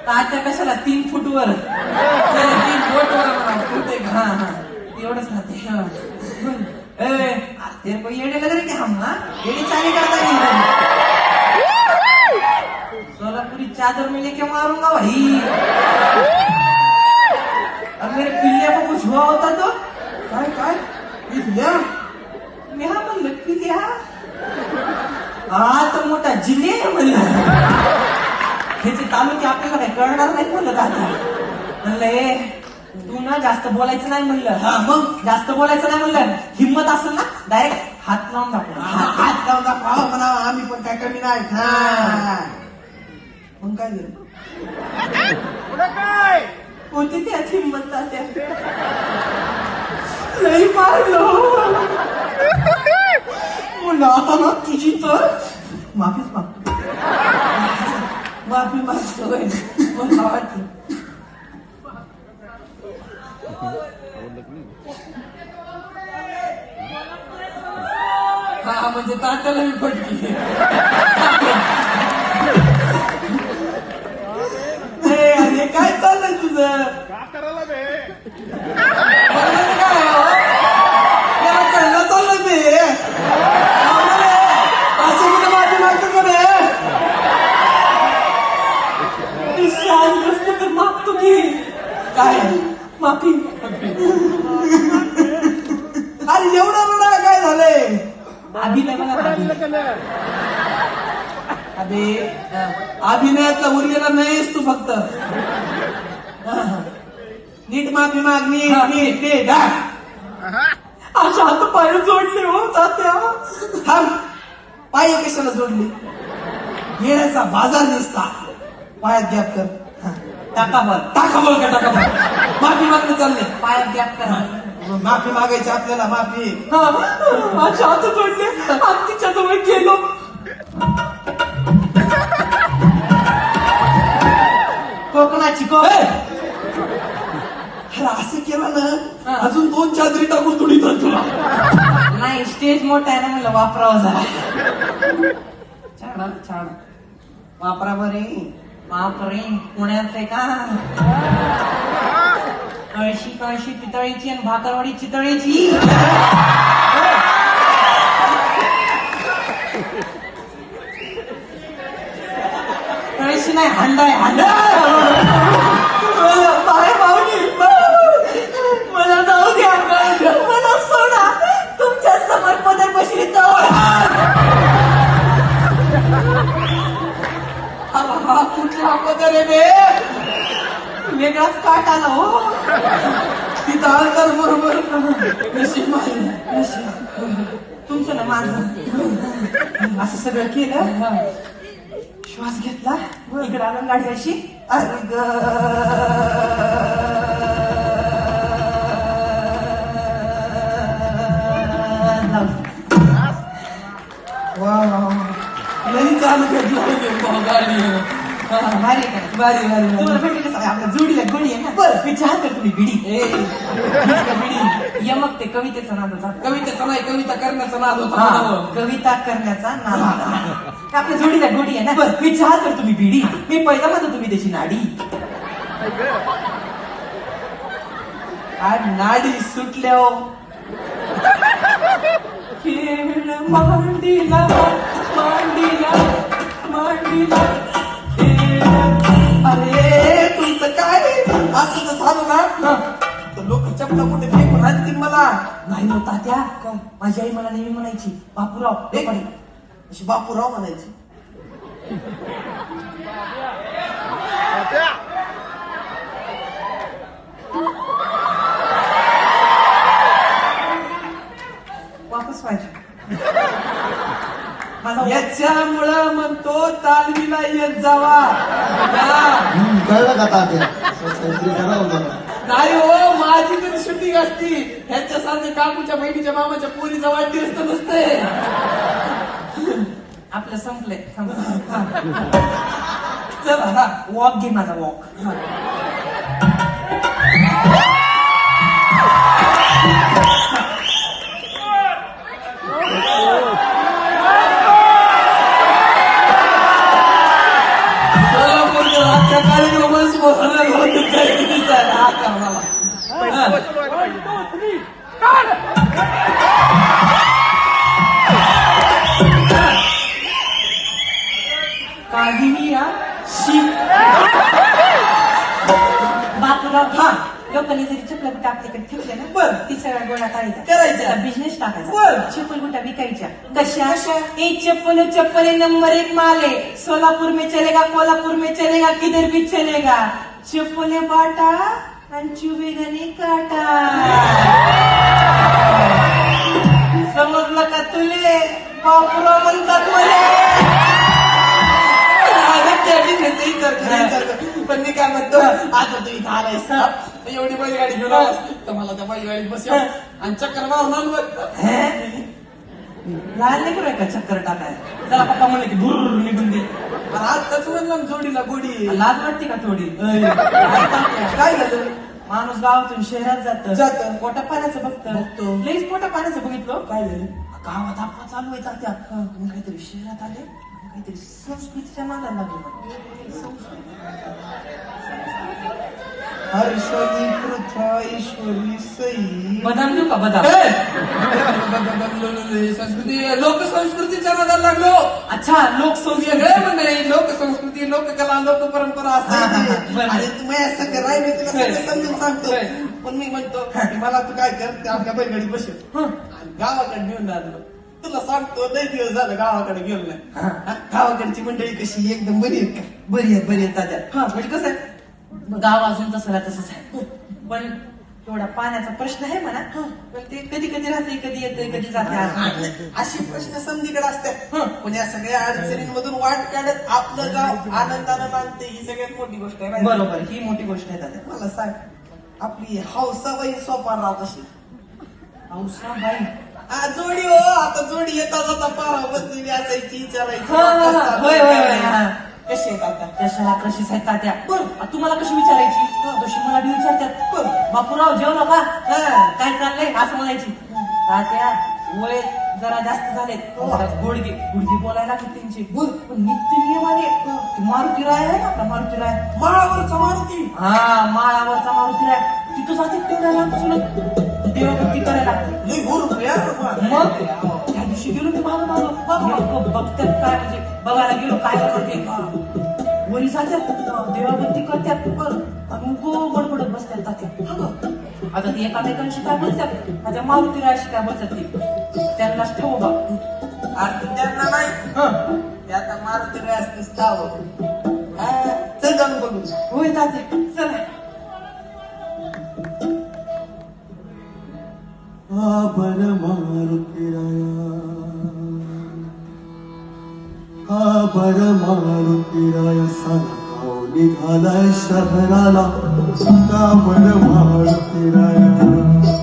तात्या कशाला 3 फूटवर 3 फूटवर फूट एक हा हा एवढंच राहते तेरे को येडे लग रहे क्या हम हाँ येडी चाली करता नहीं सोलापुरी चादर में लेके मारूंगा भाई अब मेरे पिल्ले को कुछ हुआ होता तो काय काय पिल्ल्या मी हा म्हणलं पिल्ल्या हा तर मोठा जिल्हे आहे म्हणलं ह्याचे तालुके आपल्याला काही कळणार नाही म्हणलं आता म्हणलं तू ना जास्त बोलायचं नाही म्हणलं हा मग जास्त बोलायचं नाही म्हणलं हिम्मत असेल ना डायरेक्ट हात लावून दाखव हात लावून दाखवा म्हणा आम्ही पण काय कमी नाही हा मग काय झालं होती त्यात हिम्मत तात्या लई मारलो म्हणलं आता ना तुझी तर माफीच मागतो माफी मागतोय मग वाटलं हा म्हणजे तात्याला मी फटकी अरे काय चाललंय तुझं का करायला बे काय चाललंय ते असं कुठे माझी मागतो का रे शांत असलं तर मागतो की काय माफी अरे एवढं रडा काय झालंय अभिनय बघा अबे अभिनयातला उरलेला नाहीस तू फक्त नीट माफी माग नीट नीट नीट अशा हात पाय जोडले हो तात्या थांब पाय कशाला जोडली येण्याचा बाजार दिसता पायात गॅप कर टाका बल टाका बोल का टाका बोल माफी मागणं चाललंय पायात गॅप करा माफी मागायची आपल्याला माफी अशा हात जोडले आणि तिच्या जवळ गेलो कोकणाची अरे असं केलं ना अजून 2 चादरी टाकून तुडी तर तुला नाही स्टेज मोठा आहे ना म्हणलं वापरावं जरा छान छान वापरा बरे बापरे पुण्याचं आहे का कळशी कळशी पितळीची आणि भाकरवाडी चितळीची कळशी नाही हांडा आहे हांडा बाय माऊली मला जाऊ द्या मला सोडा तुमच्या समोर पदर बसली हा कुठला पदर आहे बे वेगळाच काट आला हो तिथं आलतर बरोबर नशीब मारलं नशीब. तुमचं ना माझं असं सगळं केलं श्वास घेतला इकडे आलं गाडी अशी अरे ग वा लई चालू घेतलं गाडी भारी काय भारी भारी तुम्हाला भेटले कसं आपल्या जोडीला गोडी आहे ना बरं मी चहा कर तुम्ही बिडी बिडी यमक ते कवितेचा नाद होता कवितेचा नाही कविता करण्याचा नाद होता हा, कविता करण्याचा नाद होता आपल्या जोडीला गोडी आहे ना बरं मी चहा कर तुम्ही बिडी मी पैसा म्हणतो तुम्ही त्याची नाडी आज नाडी सुटल्या हो खेळ मांडीला मांडीला मांडीला अरे तुमचं काय असं जर झालं ना तर लोक चपला कुठे फेकून आणतील मला नाही होता त्या माझी आई मला नेहमी म्हणायची बापूराव एक अशी बापूराव म्हणायची वापस पाहिजे याच्यामुळं म्हणतो तालमीला येत जावा कळलं का तात्या करावं जरा. नाही हो माझी तरी शूटिंग असती ह्याच्यासारखं काकूच्या बहिणीच्या मामाच्या पोरीचा वाढदिवस तर नसते आपलं संपलंय चला हा वॉक घे माझा वॉक सोलापूरच्या कार्यक्रम लोकांनी जरी चप्पल गुटा आपल्याकडे ठेवले ना बर. ती सगळ्या गोळा करायच्या. बिझनेस बर. टाकायचा चप्पल गुटा विकायच्या कशा कशा? एक चप्पल नंबर 1 माल है सोलापुर में चलेगा कोल्हापुर में चलेगा किधर भी चलेगा चप्पले बाटा आणि चुबेगा नाही काटा समजलं का तुले बापुरा म्हणतात मला पण मी काय म्हणतो आता तू इथं आलायस ना, एवढी बैलगाडी घेऊन आलास तर मला त्या बैलगाडीत बसव आणि चक्कर मारून आण बघ. लहान नाही करू का चक्कर टाकाय चला पप्पा म्हणले की भुर निघून दे अरे आत्ताच म्हणलं ना जोडीला गोडी. लाज वाटते का थोडी काय झालं? माणूस गावातून शहरात जातं. जात पोटा पाण्याचं बघतं बघतो. लईच पोटा पाण्याचं बघितलं काय झालं? गावात आपला चालू आहे तात्या तुम्ही काहीतरी शहरात आले काहीतरी संस्कृतीच्या नादाला लागले हर्षणी पृथा ईश्वरी सई बदाम देऊ का बदाम संस्कृती लोकसंस्कृतीच्या नादाला लागलो. अच्छा लोक संस्कृती वेगळे म्हणजे लोकसंस्कृती लोककला लोकपरंपरा हा, हा, हा. असं बरं. आणि तुम्ही सगळं राहिले तुला सगळं बरं. समजून सांगतो. बरं. पण मी म्हणतो की मला तू काय कर ते आपल्या बैलगाडीत बसव आणि गावाकडे घेऊन आलो. तुला सांगतो लय दिवस झालं गावाकडे गेलो नाही. हा, गावाकडची मंडळी कशी एकदम बरी आहेत का? बरी आहे तात्या म्हणजे कसं आहे गाव अजून तसं तसंच आहे पण थोडा पाण्याचा प्रश्न आहे म्हणा पण ते कधी कधी राहते कधी येते कधी जाते असं. अशी प्रश्न संधीकडे असतात. पण या सगळ्या अडचणींमधून वाट काढत आपलं गाव आनंदानं मानते ही सगळ्यात मोठी गोष्ट आहे. बरोबर ही मोठी गोष्ट आहे तात्या मला सांग आपली हौसाबाई सोपान राव कशी हौसा बाई जोडी हो आता जोडी येता जाता पारा बसलेली असायची विचारायची होय होय होय हा. कशी आहेत आता? कशाला कशीच आहेत तात्या बरं. तुम्हाला कशी विचारायची तशी मला बी विचारतात बरं. बापूराव जेवलो का हा. काय चाललंय असं म्हणायची तात्या वय जरा जास्त झाले गुडगी बोलायला लागले त्यांचे पण नित्य नियम आले ती मारुती राय आहे ना आपला मारुती राय माळावरचा मारुती हा माळावरचा मारुती राय तिथं जाते तेवढ्या लांब चुलत देवभक्ती करायला लई गोड यार बाबा. मग त्या दिवशी गेलो मी मागं बघतात काय म्हणजे बघायला गेलो काय करते वरी जातात देवाभक्ती करतात आणि उगो बडबडत बसतात तात्या आता ती एकामेकांशी काय बोलतात माझ्या मारुती रायशी काय बोलतात ती त्यांनाच ठेवू बा आणि त्यांना नाही ते आता मारुती रायच चल जाऊन बघू. होय तात्या चला आबर मारुती राया आबर मारुती राया साला गाव निघालाय शहराला आबर मारुती राया